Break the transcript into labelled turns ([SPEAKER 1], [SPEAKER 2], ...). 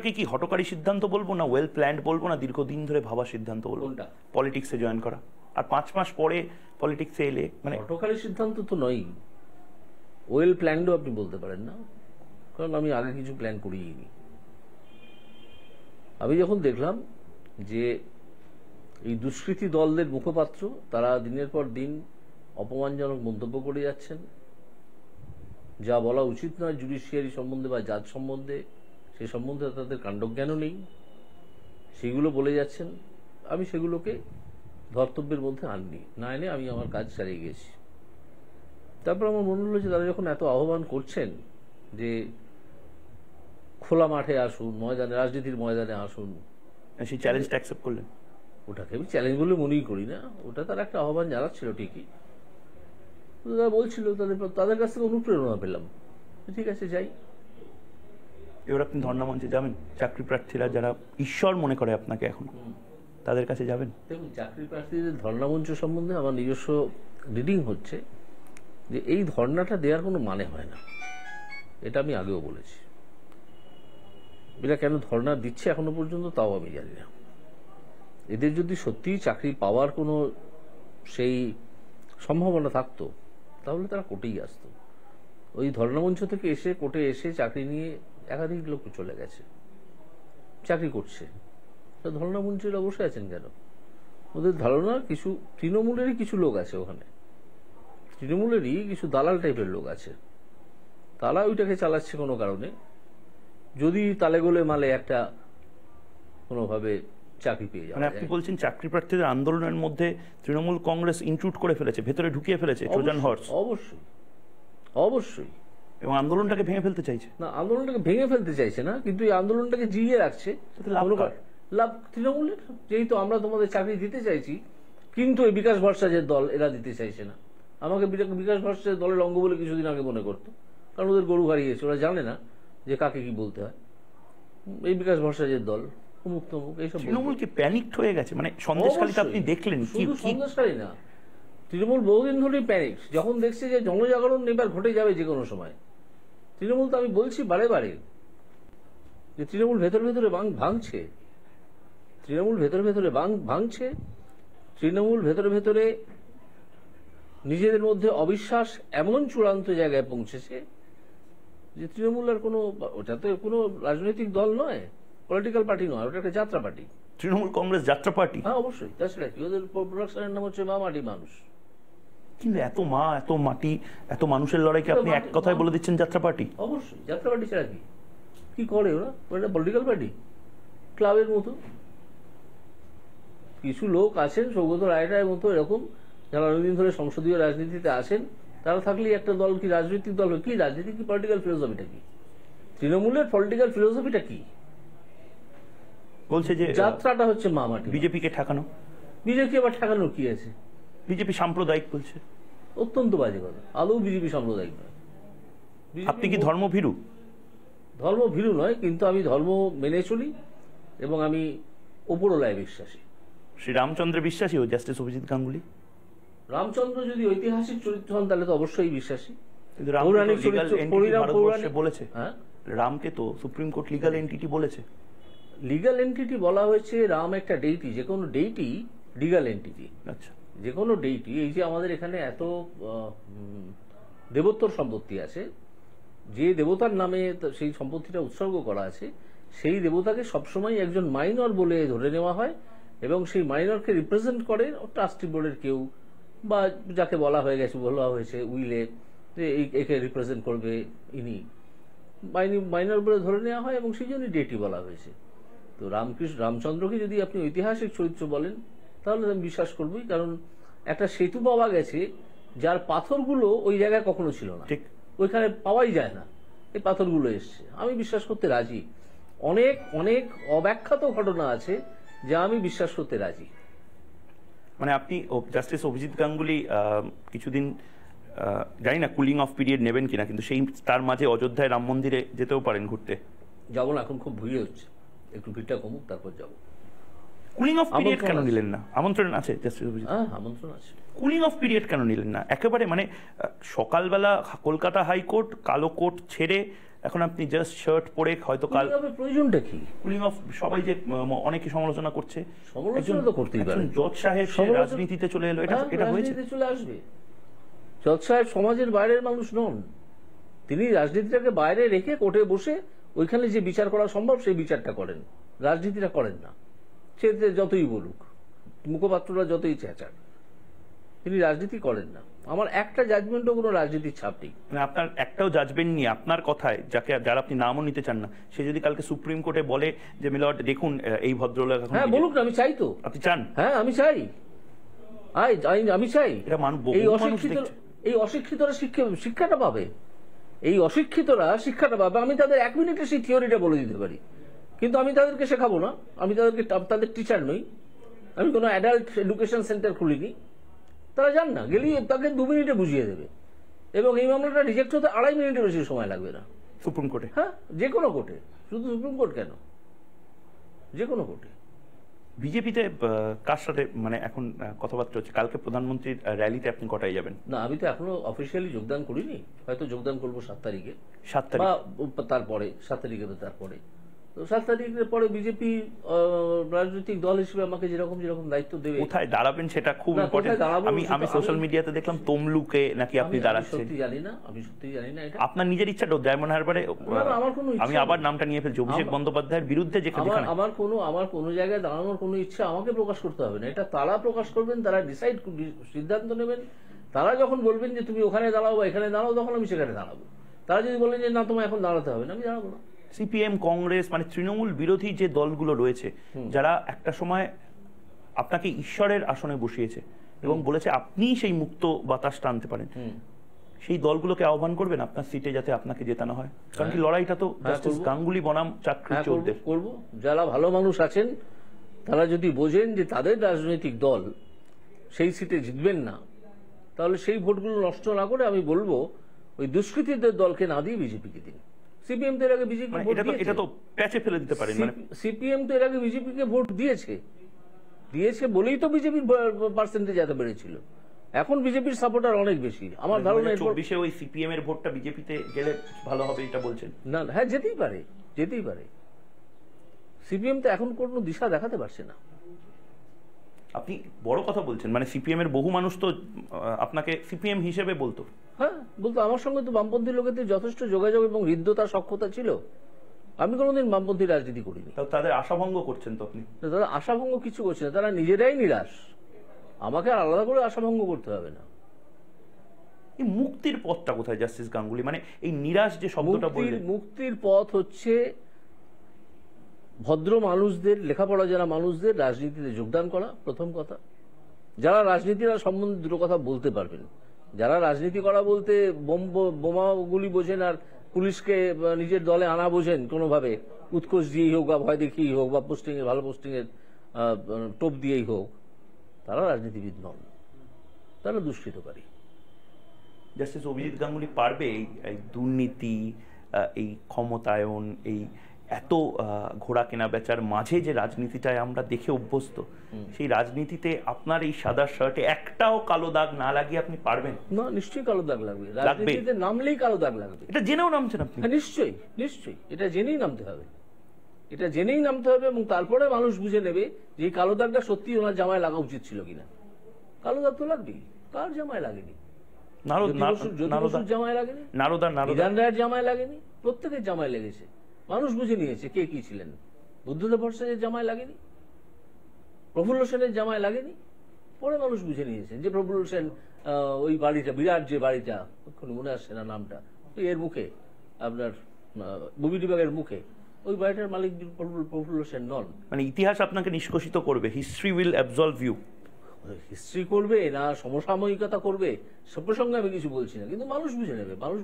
[SPEAKER 1] কি হঠকারী সিদ্ধান্ত বলবো না ওয়েল প্ল্যান্ড বলবো না দীর্ঘদিন ধরে ভাবা সিদ্ধান্ত বলবো? পলিটিক্সে জয়েন করা আর 5 মাস পরে পলিটিক্সে এলে মানে
[SPEAKER 2] হঠকারী সিদ্ধান্ত তো নয়, ওয়েল প্ল্যান্ডও আপনি বলতে পারেন না, কারণ আমি আগে কিছু প্ল্যান করিনি। আমি যখন দেখলাম যে এই দুষ্কৃতী দলদের মুখপাত্র তারা দিনের পর দিন অপমানজনক মন্তব্য করে যাচ্ছেন, যা বলা উচিত নয় জুডিশিয়ারি সম্বন্ধে বা জাজ সম্বন্ধে, সে সম্বন্ধে তাদের কাণ্ডজ্ঞানও নেই, সেগুলো বলে যাচ্ছেন, আমি সেগুলোকে ধর্তব্যের মধ্যে আননি, না এনে আমি আমার কাজ চালিয়ে গেছি। তারপর আমার মনে হলো যে তারা যখন এত আহ্বান করছেন যে খোলা মাঠে আসুন, ময়দানে, রাজনীতির ময়দানে আসুন,
[SPEAKER 1] সেই চ্যালেঞ্জটা অ্যাকসেপ্ট করলেন?
[SPEAKER 2] ওটাকে আমি চ্যালেঞ্জ বলে মনেই করি না, ওটা তারা একটা আহ্বান জানাচ্ছিল ঠিকই, তারা বলছিল, তাদের কাছ থেকে অনুপ্রেরণা পেলাম, ঠিক আছে যাই।
[SPEAKER 1] এবার আপনি ধর্ণা মঞ্চে যাবেন? চাকরি প্রার্থীরা যারা ঈশ্বর মনে করে আপনাকে এখন, তাদের কাছে যাবেন?
[SPEAKER 2] দেখুন, চাকরি প্রার্থীদের ধর্ণা মঞ্চ সম্বন্ধে আমার নিজস্ব রিডিং হচ্ছে যে এই ধর্ণাটা দেওয়ার কোনো মানে হয় না, এটা আমি আগেও বলেছি। এরা কেন ধর্ণা দিচ্ছে এখনো পর্যন্ত তাও আমি জানি না। এদের যদি সত্যিই চাকরি পাওয়ার কোনো সেই সম্ভাবনা থাকতো তাহলে তারা কোর্টেই আসতো। ওই ধর্ণামঞ্চ থেকে এসে কোর্টে এসে চাকরি নিয়ে একাধিক লোক চলে গেছে, চাকরি করছে, তা ধর্ণামঞ্চের অবশ্যই আছেন কেন? ওদের ধারণা কিছু তৃণমূলেরই কিছু লোক আছে ওখানে, তৃণমূলেরই কিছু দালাল টাইপের লোক আছে, তারা ওইটাকে চালাচ্ছে কোনো কারণে, যদি তালে গোলে মালে একটা কোনোভাবে চাকরি পেয়ে যাবে।
[SPEAKER 1] মানে আপনি বলছেন চাকরি প্রার্থীদের আন্দোলনের মধ্যে তৃণমূল কংগ্রেস ইনক্লুড করে ফেলেছে, ভেতরে ঢুকিয়ে ফেলেছে ট্রোজান হর্স?
[SPEAKER 2] অবশ্যই অবশ্যই।
[SPEAKER 1] এবং আন্দোলনটাকে ভেঙে ফেলতে চাইছে?
[SPEAKER 2] না, আন্দোলনটাকে ভেঙে ফেলতে চাইছে না, কিন্তু এই আন্দোলনটাকে জিইয়ে রাখছে। লাভ তৃণমূলের, যেহেতু আমরা তোমাদের চাকরি দিতে চাইছি, কিন্তু এই বিকাশ ভরসাজের দল এরা দিতে চাইছে না। আমাকে বিকাশ ভরসাজের দলের অঙ্গ বলে কিছুদিন আগে মনে করতো, কারণ ওদের গরু হারিয়েছে, ওরা জানে না যে কাকে কি বলতে হয়। এই বিকাশ ভরসাজের দল অমুক তমুক এইসব।
[SPEAKER 1] তৃণমূল কি প্যানিকড হয়ে গেছে? মানে সন্দেশখালীতে আপনি দেখলেন?
[SPEAKER 2] শুধু সন্দেশখালী না, তৃণমূল বহুদিন ধরেই প্যানিক, যখন দেখছে যে জনজাগরণ এবার ঘটে যাবে যে কোনো সময়। তৃণমূল তো আমি বলছি বারে বারে যে তৃণমূল ভেতরে ভেতরে ভাঙছে, তৃণমূল ভেতরে ভেতরে ভাঙছে, তৃণমূল ভেতরে ভেতরে নিজেদের মধ্যে অবিশ্বাস এমন চূড়ান্ত জায়গায় পৌঁছেছে যে তৃণমূল আর কোনো, ওটা তো কোনো রাজনৈতিক দল নয়, পলিটিক্যাল পার্টি নয়, ওটা একটা যাত্রা পার্টি।
[SPEAKER 1] তৃণমূল কংগ্রেস যাত্রা পার্টি?
[SPEAKER 2] হ্যাঁ অবশ্যই, তাছাড়া কি, ওদের প্রোডাকশনের নাম হচ্ছে মা মাটি মানুষ।
[SPEAKER 1] কিন্তু এত মা, এত মাটি, এত মানুষের লড়াইকে আপনি এক কথায় বলে দিচ্ছেন যাত্রা পার্টি?
[SPEAKER 2] অবশ্যই যাত্রা পার্টি ছাড়া কি করে ওরা? ওটা পলিটিক্যাল পার্টি, ক্লাবের মতো। কিছু লোক আছেন সৌগত রায়টার মতো এরকম, যারা অনেকদিন ধরে সংসদীয় রাজনীতিতে আসেন, তারা থাকলেই একটা দল কি রাজনৈতিক দল? কি রাজনীতি, কি পলিটিক্যাল ফিলোসফিটা কি? তৃণমূলের পলিটিক্যাল ফিলোসফিটা কি?
[SPEAKER 1] বলছে যে
[SPEAKER 2] যাত্রাটা হচ্ছে মা মাটি।
[SPEAKER 1] বিজেপিকে ঠেকানো।
[SPEAKER 2] বিজেপি আবার ঠেকানোর কি আছে?
[SPEAKER 1] বিজেপি সাম্প্রদায়িক বলছে।
[SPEAKER 2] অত্যন্ত বাজে কথা, আদৌ বিজেপি সাম্প্রদায়িক নয়।
[SPEAKER 1] আপনি কি ধর্মভীরু?
[SPEAKER 2] ধর্মভীরু নয়, কিন্তু আমি ধর্ম মেনে চলি এবং আমি ওপরওয়ালায় বিশ্বাসী।
[SPEAKER 1] শ্রী রামচন্দ্র বিশ্বাসী ও জাস্টিস অভিজিৎ গাঙ্গুলি?
[SPEAKER 2] রামচন্দ্র যদি ঐতিহাসিক চরিত্র হন তাহলে তো অবশ্যই বিশ্বাসী,
[SPEAKER 1] কিন্তু
[SPEAKER 2] পৌরাণিক চরিত্র
[SPEAKER 1] বলেছে, রামকে তো সুপ্রিম কোর্ট লিগাল এন্টিটি বলেছে।
[SPEAKER 2] লিগাল এন্টিটি বলা হয়েছে, রাম একটা ডেইটি, যে কোনো ডেইটি লিগাল এন্টিটি।
[SPEAKER 1] আচ্ছা,
[SPEAKER 2] যে কোনো ডেইটি, এই যে আমাদের এখানে এত দেবোত্তর সম্পত্তি আছে, যে দেবতার নামে সেই সম্পত্তিটা উৎসর্গ করা আছে, সেই দেবতাকে সবসময় একজন মাইনর বলে ধরে নেওয়া হয়, এবং সেই মাইনরকে রিপ্রেজেন্ট করে ট্রাস্টি বোর্ডের কেউ, বা যাকে বলা হয়েছে উইলে যে একে রিপ্রেজেন্ট করবে ইনি, মাইনর বলে ধরে নেওয়া হয়, এবং সেই জন্যই ডেটি বলা হয়েছে। তো রামচন্দ্রকে যদি আপনি ঐতিহাসিক চরিত্র বলেন তাহলে আমি বিশ্বাস করবই, কারণ একটা সেতু পাওয়া গেছে যার পাথরগুলো ওই জায়গায় কখনো ছিল না,
[SPEAKER 1] ঠিক
[SPEAKER 2] ওইখানে পাওয়াই যায় না, এই পাথরগুলো এসছে, আমি বিশ্বাস করতে রাজি। অনেক অনেক অব্যাখ্যাত ঘটনা আছে যা আমি বিশ্বাস করতে রাজি।
[SPEAKER 1] মানে আপনি জাস্টিস অভিজিৎ গাঙ্গুলি কিছুদিন, জানি না কুলিং অফ পিরিয়ড নেবেন কিনা, কিন্তু সেই তার মাঝে অযোধ্যায় রাম মন্দিরে যেতেও পারেন ঘুরতে।
[SPEAKER 2] যাবো না, এখন খুব ভিড় হচ্ছে, একটু ভিড়টা কমুক তারপর যাবো।
[SPEAKER 1] কুলিং অফ পিরিয়ড কেন নিলেন না? আমন্ত্রণ আছে জাস্টিস অভিজিৎ?
[SPEAKER 2] হ্যাঁ, আমন্ত্রণ আছে।
[SPEAKER 1] কুলিং অফ পিরিয়ড কেন নিলেন না? একেবারে মানে সকালবেলা কলকাতা হাইকোর্ট কালো কোর্ট ছেড়ে এখন আপনি জাস্ট শার্ট পরে হয়তো কাল
[SPEAKER 2] প্রয়োজনটা কি?
[SPEAKER 1] কুলিং অফ, সবাই যে অনেকে সমালোচনা করছে,
[SPEAKER 2] সমালোচনা তো করতেই পারে।
[SPEAKER 1] জজ সাহেব রাজনীতিতে চলে এলো, এটা হয়েছে?
[SPEAKER 2] চলে আসবে। জজ সাহেব সমাজের বাইরের মানুষ নন, তিনি রাজনীতিটাকে বাইরে রেখে কোর্টে বসে ওইখানে যে বিচার করা সম্ভব সেই বিচারটা করেন, রাজনীতিটা করেন না। সে যতই বলুক, মুখপাত্ররা যতই চেঁচাক, তিনি রাজনীতি করেন না। আমার একটা জাজমেন্টও কোনো রাজনীতির ছাপ নেই।
[SPEAKER 1] মানে আপনার একটাও জাজমেন্ট নিয়ে আপনার কথায় যারা আপনি নামও নিতে চান না, সে যদি কালকে সুপ্রিম কোর্টে বলে যে মিলর্ড দেখুন এই ভদ্রলোক এখন,
[SPEAKER 2] হ্যাঁ বলুক না, আমি চাই তো।
[SPEAKER 1] আপনি চান?
[SPEAKER 2] হ্যাঁ আমি চাই, আমি চাই।
[SPEAKER 1] এটা
[SPEAKER 2] এই অশিক্ষিতরা শিক্ষাটা পাবে, এই অশিক্ষিতরা শিক্ষাটা পাবে। আমি তাদের 1 মিনিটে সেই থিওরিটা বলে দিতে পারি, কিন্তু আমি তাদেরকে শেখাবো না, আমি তাদের টিচার নই, আমি কোনো অ্যাডাল্ট এডুকেশন সেন্টার খুলিনি। তারা জান না, গেলেই তাকে 2 মিনিটে বুঝিয়ে দেবে, এবং এই মামলাটা রিজেক্ট হতে 2.5 মিনিটের বেশি সময় লাগবে না
[SPEAKER 1] সুপ্রিম কোর্টে।
[SPEAKER 2] হ্যাঁ, যে কোনো কোর্টে, শুধু সুপ্রিম কোর্ট কেন, যে কোনো কোর্টে।
[SPEAKER 1] বিজেপিতে কার সাথে মানে এখন কথাবার্তা হচ্ছে? কালকে প্রধানমন্ত্রীর র্যালিতে আপনি কটায় যাবেন?
[SPEAKER 2] না, আমি তো এখনো অফিসিয়ালি যোগদান করিনি, হয়তো যোগদান করবো 7 তারিখে,
[SPEAKER 1] 7 তারিখ
[SPEAKER 2] বা তারপরে 7 তারিখে, তো তারপরে, তো 7 তারিখের পরে বিজেপি রাজনৈতিক দল হিসেবে আমাকে যেরকম দায়িত্ব দেবে,
[SPEAKER 1] কোথায় দাঁড়াবেন সেটা খুব ইম্পর্টেন্ট। আমি সোশ্যাল মিডিয়াতে দেখলাম তমলুকে নাকি আপনি দাঁড়াচ্ছেন।
[SPEAKER 2] আমি সত্যি জানি না এটা
[SPEAKER 1] আপনার নিজের ইচ্ছা, ডায়মন্ড হারবারে? আমি আবার নামটা নিয়ে ফেলছি, অভিষেক বন্দ্যোপাধ্যায়ের বিরুদ্ধে।
[SPEAKER 2] আমার কোনো জায়গায় দাঁড়ানোর কোনো ইচ্ছা আমাকে প্রকাশ করতে হবে না, এটা তারা প্রকাশ করবেন, তারা সিদ্ধান্ত নেবেন। তারা যখন বলবেন যে তুমি ওখানে দাঁড়াও বা এখানে দাঁড়াও, তখন আমি সেখানে দাঁড়াবো। তারা যদি বলেন যে না তোমায় এখন দাঁড়াতে হবে না, আমি দাঁড়াবো না।
[SPEAKER 1] সিপিএম, কংগ্রেস, মানে তৃণমূল বিরোধী যে দলগুলো রয়েছে, যারা একটা সময় আপনাকে ঈশ্বরের আসনে বসিয়েছে এবং বলেছে আপনি সেই মুক্ত বাতাসটা আনতে পারেন, সেই দলগুলোকে আহ্বান করবেন আপনার সিটে যাতে আপনাকে জেতানো হয়? কারণ কি লড়াইটা তো জাস্টিস গাঙ্গুলি বনাম চাকরিচোরদের।
[SPEAKER 2] করবো। যারা ভালো মানুষ আছেন তারা যদি বোঝেন যে তাদের রাজনৈতিক দল সেই সিটে জিতবেন না, তাহলে সেই ভোটগুলো নষ্ট না করে আমি বলবো ওই দুষ্কৃতীদের দলকে না দিয়ে বিজেপিকে দিন। সিপিএম তো এর আগে বিজেপি
[SPEAKER 1] এটা তো প্যাচে ফেলে দিতে পারেন। মানে
[SPEAKER 2] সিপিএম তো এর আগে বিজেপিকে ভোট দিয়েছে বলেই তো বিজেপির পার্সেন্টেজ এত বেড়েছিল। এখন বিজেপির সাপোর্টার অনেক বেশি। আমার ধারণা
[SPEAKER 1] 24-এ ওই সিপিএম এর ভোটটা বিজেপিতে গেলে ভালো হবে, এটা বলছেন?
[SPEAKER 2] না, হ্যাঁ যেতেই পারে। সিপিএম তো এখন কোনো দিশা দেখাতে পারছে না।
[SPEAKER 1] আপনি বড় কথা বলছেন, মানে সিপিএম এর বহু মানুষ তো আপনাকে সিপিএম হিসেবে বলতো।
[SPEAKER 2] হ্যাঁ বলতো, আমার সঙ্গে তো বামপন্থী লোকেদের যথেষ্ট যোগাযোগ এবং হৃদ্যতা, সক্ষতা ছিল। আমি কোনোদিন বামপন্থী রাজনীতি করিনি।
[SPEAKER 1] তাদের আশাভঙ্গ করছেন তো আপনি?
[SPEAKER 2] তারা আশাভঙ্গ কিছু করছে না, তারা নিজেরাই নিরাশ। আমাকে আর আলাদা করে আশাভঙ্গ করতে হবে না।
[SPEAKER 1] এই মুক্তির পথটা কোথায় জাস্টিস গাঙ্গুলি? মানে এই নিরাশ যে শব্দটা বললেন,
[SPEAKER 2] মুক্তির পথ হচ্ছে ভদ্র মানুষদের, লেখাপড়া যারা মানুষদের রাজনীতিতে যোগদান করা, প্রথম কথা। যারা রাজনীতির সম্বন্ধে দুটো কথা বলতে পারবেন, যারা রাজনীতি করা বলতে বোমাগুলি বোঝেন আর পুলিশকে নিজের দলে আনা বোঝেন, কোনোভাবে উৎকোচ দিয়েই হোক বা ভয় দেখিয়েই হোক বা ভালো পোস্টিংয়ের টোপ দিয়েই হোক, তারা রাজনীতিবিদ নন, তারা দুষ্কৃতকারী।
[SPEAKER 1] জাস্টিস অভিজিৎ গাঙ্গুলি পারবে এই দুর্নীতি, এই ক্ষমতায়ন, এই এত ঘোড়া কেনা বেচার মাঝে যে রাজনীতিটায় আমরা দেখে অভ্যস্ত, সেই রাজনীতিতে আপনার এই সাদা শার্টে একটাও কালো দাগ না লাগিয়ে আপনি পারবেন?
[SPEAKER 2] না, নিশ্চয়ই কালো দাগ লাগবে। রাজনীতিতে নামলেই কালো দাগ লাগবে।
[SPEAKER 1] এটা জেনেও নামছেন আপনি?
[SPEAKER 2] নিশ্চয়ই, এটা জেনেই নামতে হবে। এবং তারপরে মানুষ বুঝে নেবে যে এই কালো দাগটা সত্যি ওনার জামায় লাগা উচিত ছিল কিনা। কালো দাগ তো লাগবেই, কার জামায় লাগেনি? জামায় লাগেনি, বিধান রায়ের জামায় লাগেনি, প্রত্যেকের জামায় লেগেছে। মানুষ বুঝে নিয়েছে কে কি ছিলেন। বুদ্ধদেব ভট্টাচার্যের জামায় লাগেনি, প্রফুল্ল সেনের জামায় লাগেনি, পরে মানুষ বুঝে নিয়েছেন যে প্রফুল্ল সেন ওই বাড়িটা, বিরাট যে বাড়িটা, মনে আসছে না নামটা, এর মুখে, আপনার ববিডিবাগের মুখে, ওই বাড়িটার মালিক প্রফুল্ল সেন নন।
[SPEAKER 1] মানে ইতিহাস আপনাকে নিষ্কাশিত করবে, হিস্ট্রি উইল অ্যাবসলভ ইউ।
[SPEAKER 2] হিস্ট্রি করবে না সমসাময়িকতা করবে সে প্রসঙ্গে আমি কিছু বলছি না, কিন্তু মানুষ বুঝে নেবে। মানুষ